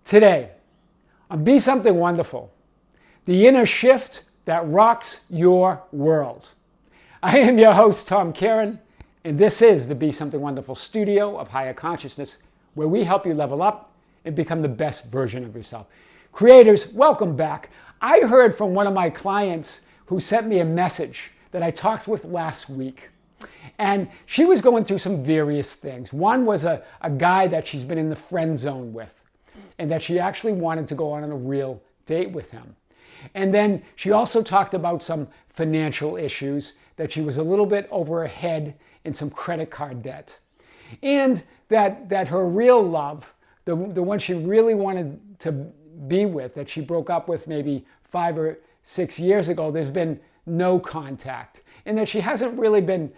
Today, on Be Something Wonderful, the inner shift that rocks your world. I am your host, Tom Karen, and this is the Be Something Wonderful studio of higher consciousness, where we help you level up and become the best version of yourself. Creators, welcome back. I heard from one of my clients who sent me a message that I talked with last week. And she was going through some various things. One was a guy that she's been in the friend zone with, and that she actually wanted to go on a real date with him. And then she also talked about some financial issues, that she was a little bit over her head in some credit card debt. And that her real love, the one she really wanted to be with, that she broke up with maybe 5 or 6 years ago, there's been no contact. And that she hasn't really been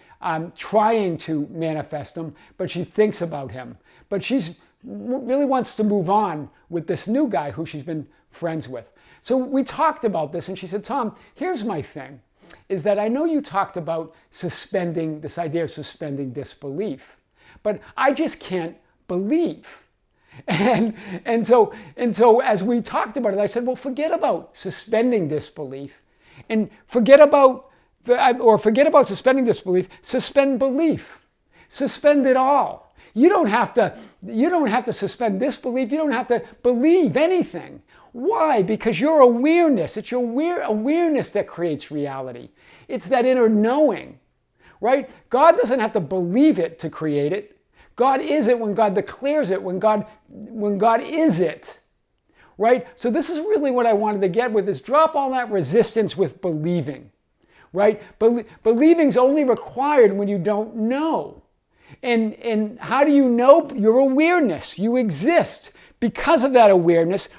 trying to manifest him, but she thinks about him. But she's really wants to move on with this new guy who she's been friends with. So we talked about this, and she said, Tom, here's my thing, is that I know you talked about suspending, this idea of suspending disbelief, but I just can't believe. And so as we talked about it, I said, well, forget about suspending disbelief, and forget about suspending disbelief, suspend belief. Suspend it all. You don't have to suspend disbelief. You don't have to believe anything. Why? Because your awareness, it's your awareness that creates reality. It's that inner knowing, right? God doesn't have to believe it to create it. God is it when God declares it, when God is it, right? So this is really what I wanted to get with, is drop all that resistance with believing, right? Believing's only required when you don't know. And how do you know? Your awareness. You exist. Because of that awareness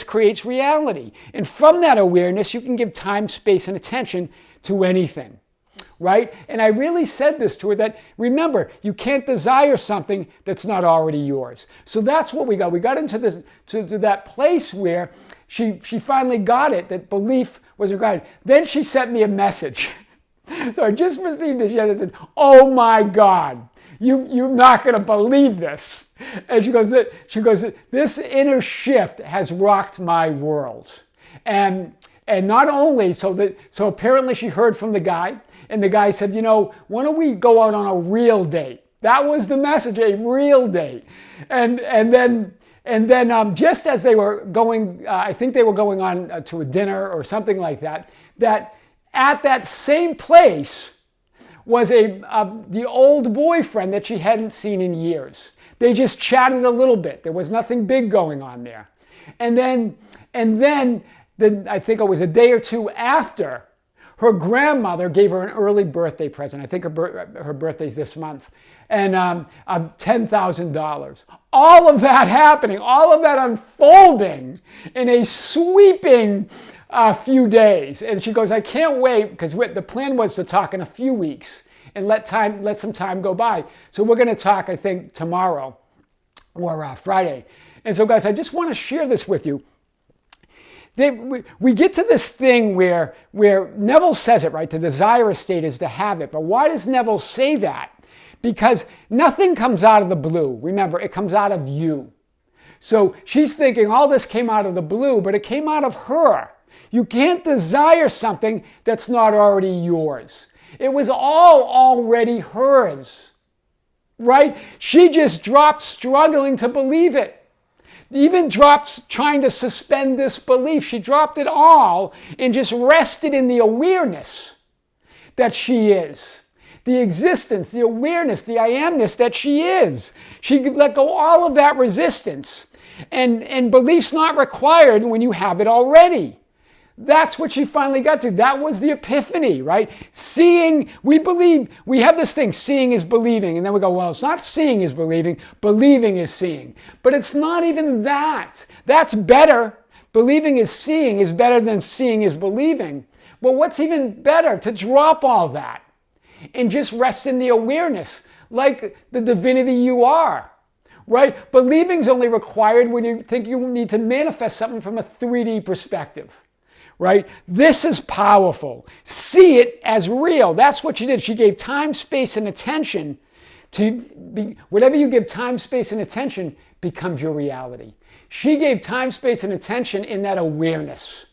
creates reality. And from that awareness, you can give time, space, and attention to anything, right? And I really said this to her, that remember, you can't desire something that's not already yours. So that's what we got. We got into this, to that place where she finally got it, that belief was required. Then she sent me a message. So I just received this yesterday. I said, oh my God. You're not going to believe this. And she goes, this inner shift has rocked my world. And not only, so apparently she heard from the guy, and the guy said, why don't we go out on a real date? That was the message, a real date. And then just as they were going, I think they were going on to a dinner or something like that, that at that same place was the old boyfriend that she hadn't seen in years. They just chatted a little bit. There was nothing big going on there. And then I think it was a day or two after, her grandmother gave her an early birthday present. I think her birthday's this month. And $10,000. All of that happening, all of that unfolding in a sweeping few days. And she goes, I can't wait, because the plan was to talk in a few weeks and let some time go by. So we're going to talk, I think, tomorrow or Friday. And so, guys, I just want to share this with you. We get to this thing where Neville says it, right? To desire a state is to have it. But why does Neville say that? Because nothing comes out of the blue. Remember, it comes out of you. So she's thinking all this came out of the blue, but it came out of her. You can't desire something that's not already yours. It was all already hers, right? She just dropped struggling to believe it. Even dropped trying to suspend disbelief. She dropped it all and just rested in the awareness that she is. The existence, the awareness, the I amness that she is. She could let go all of that resistance. And belief's not required when you have it already. That's what she finally got to. That was the epiphany, right? Seeing, we believe, we have this thing, seeing is believing. And then we go, well, it's not seeing is believing is seeing. But it's not even that. That's better. Believing is seeing is better than seeing is believing. But what's even better? To drop all that and just rest in the awareness, like the divinity you are. Right? Believing's only required when you think you need to manifest something from a 3D perspective. Right? This is powerful. See it as real. That's what she did. She gave time, space, and attention Whatever you give time, space, and attention becomes your reality. She gave time, space, and attention in that awareness.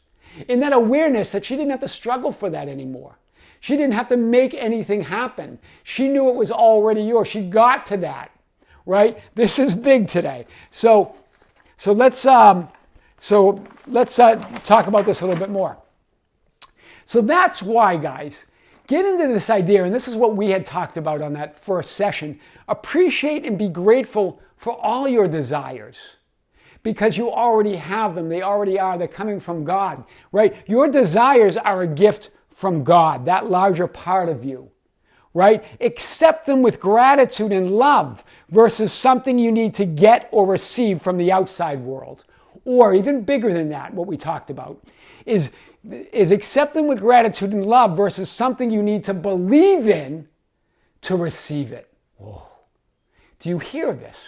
In that awareness that she didn't have to struggle for that anymore. She didn't have to make anything happen. She knew it was already yours. She got to that, right? This is big today. So let's talk about this a little bit more. So that's why, guys, get into this idea, and this is what we had talked about on that first session. Appreciate and be grateful for all your desires because you already have them. They already are. They're coming from God, right? Your desires are a gift from God, that larger part of you, right? Accept them with gratitude and love versus something you need to get or receive from the outside world. Or even bigger than that, what we talked about, is accept them with gratitude and love versus something you need to believe in to receive it. Whoa. Do you hear this?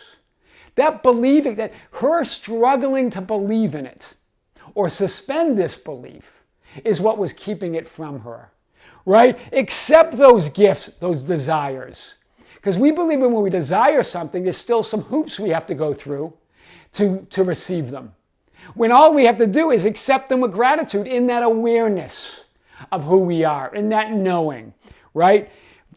That believing, that her struggling to believe in it or suspend this belief is what was keeping it from her, right? Accept those gifts, those desires. Because we believe when we desire something, there's still some hoops we have to go through to receive them. When all we have to do is accept them with gratitude in that awareness of who we are, in that knowing, right?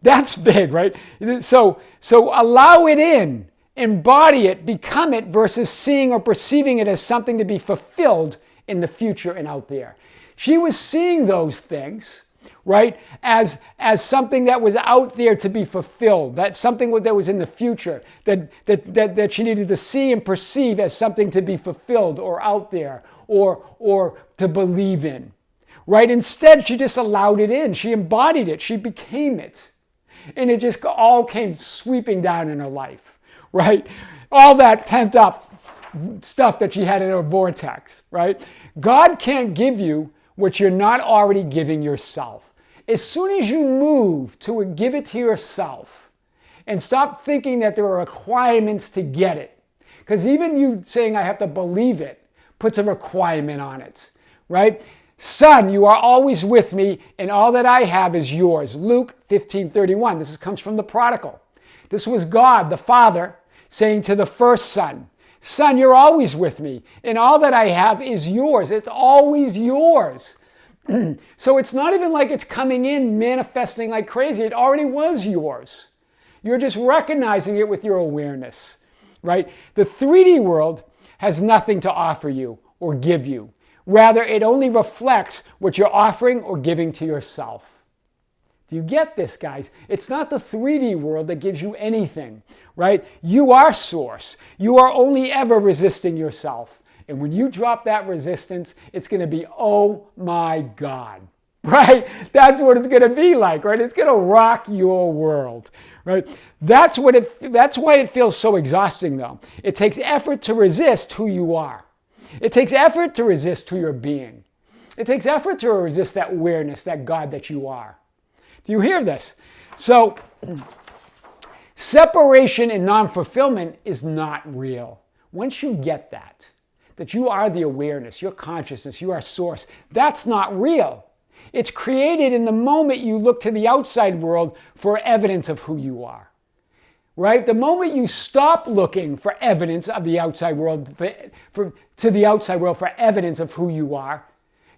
That's big, right? So allow it in, embody it, become it versus seeing or perceiving it as something to be fulfilled in the future and out there. She was seeing those things, right, as something that was out there to be fulfilled, that something that was in the future, that she needed to see and perceive as something to be fulfilled or out there or to believe in, right? Instead, she just allowed it in. She embodied it. She became it. And it just all came sweeping down in her life, right? All that pent up stuff that she had in her vortex, right? God can't give you what you're not already giving yourself. As soon as you move to give it to yourself and stop thinking that there are requirements to get it, because even you saying I have to believe it puts a requirement on it, right? Son, you are always with me, and all that I have is yours. Luke 15:31. This comes from the prodigal. This was God, the Father, saying to the first son, Son, you're always with me, and all that I have is yours. It's always yours. So it's not even like it's coming in, manifesting like crazy. It already was yours. You're just recognizing it with your awareness, right? The 3D world has nothing to offer you or give you. Rather, it only reflects what you're offering or giving to yourself. Do you get this, guys? It's not the 3D world that gives you anything, right? You are source. You are only ever resisting yourself. And when you drop that resistance, it's going to be, oh my God, right? That's what it's going to be like, right? It's going to rock your world, right? That's why it feels so exhausting, though. It takes effort to resist who you are. It takes effort to resist who you're being. It takes effort to resist that awareness, that God that you are. Do you hear this? So, separation and non-fulfillment is not real. Once you get that you are the awareness, your consciousness, you are source, that's not real. It's created in the moment you look to the outside world for evidence of who you are. Right? The moment you stop looking for evidence of the outside world, to the outside world for evidence of who you are,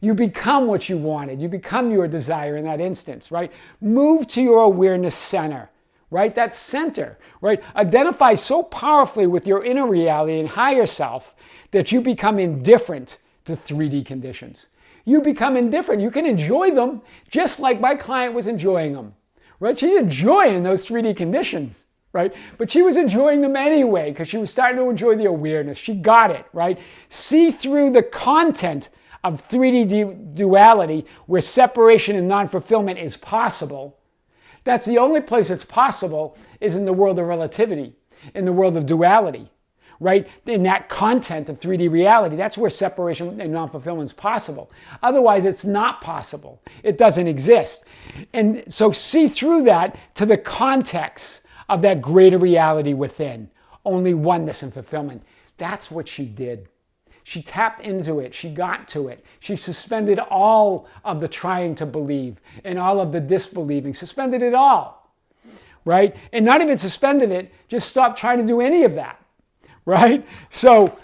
you become what you wanted. You become your desire in that instance, right? Move to your awareness center, right? That center, right? Identify so powerfully with your inner reality and higher self that you become indifferent to 3D conditions. You become indifferent. You can enjoy them just like my client was enjoying them, right? She's enjoying those 3D conditions, right? But she was enjoying them anyway because she was starting to enjoy the awareness. She got it, right? See through the content of 3D duality where separation and non-fulfillment is possible. That's the only place it's possible is in the world of relativity, in the world of duality, right? In that content of 3D reality, that's where separation and non-fulfillment is possible. Otherwise, it's not possible. It doesn't exist. And so see through that to the context of that greater reality within, only oneness and fulfillment. That's what she did. She tapped into it. She got to it. She suspended all of the trying to believe and all of the disbelieving, suspended it all. right? And not even suspended it, just stop trying to do any of that, right? So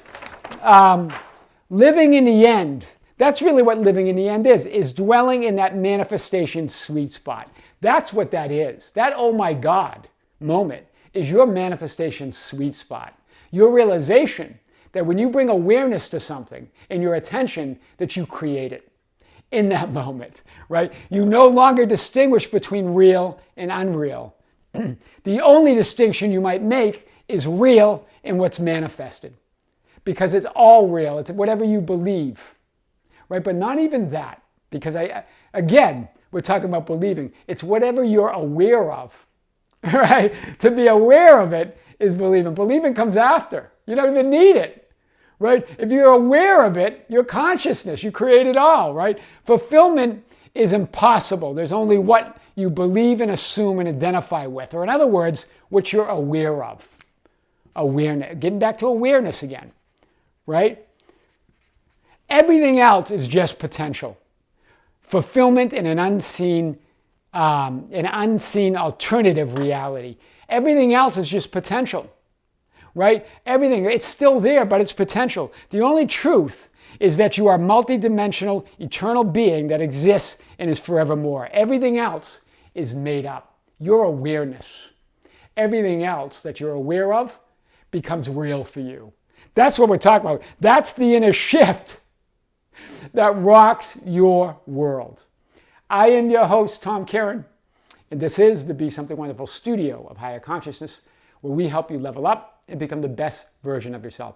living in the end, that's really what living in the end is dwelling in that manifestation sweet spot. That's what that is. That oh my God moment is your manifestation sweet spot. Your realization that when you bring awareness to something and your attention, that you create it in that moment, right? You no longer distinguish between real and unreal. The only distinction you might make is real and what's manifested, because it's all real. It's whatever you believe, right? But not even that, because again, we're talking about believing. It's whatever you're aware of, right? To be aware of it is believing. Believing comes after. You don't even need it, right? If you're aware of it, your consciousness, you create it all, right? Fulfillment is impossible. There's only what you believe and assume and identify with, or in other words, what you're aware of. Awareness, getting back to awareness again, right? Everything else is just potential. Fulfillment in an unseen alternative reality. Everything else is just potential, right? Everything, it's still there, but it's potential. The only truth is that you are a multidimensional, eternal being that exists and is forevermore. Everything else is made up. Your awareness. Everything else that you're aware of becomes real for you. That's what we're talking about. That's the inner shift that rocks your world. I am your host, Tom Caron, and this is the Be Something Wonderful studio of higher consciousness, where we help you level up and become the best version of yourself.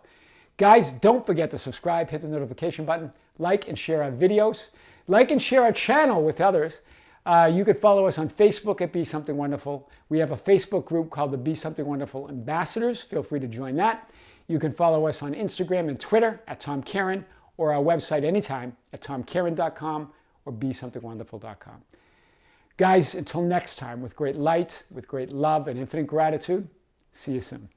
Guys, don't forget to subscribe, hit the notification button, like and share our videos, like and share our channel with others. You could follow us on Facebook at Be Something Wonderful. We have a Facebook group called the Be Something Wonderful Ambassadors. Feel free to join that. You can follow us on Instagram and Twitter at Tom Caron, or our website anytime at tomcaron.com or besomethingwonderful.com. Guys, until next time, with great light, with great love and infinite gratitude, see you soon.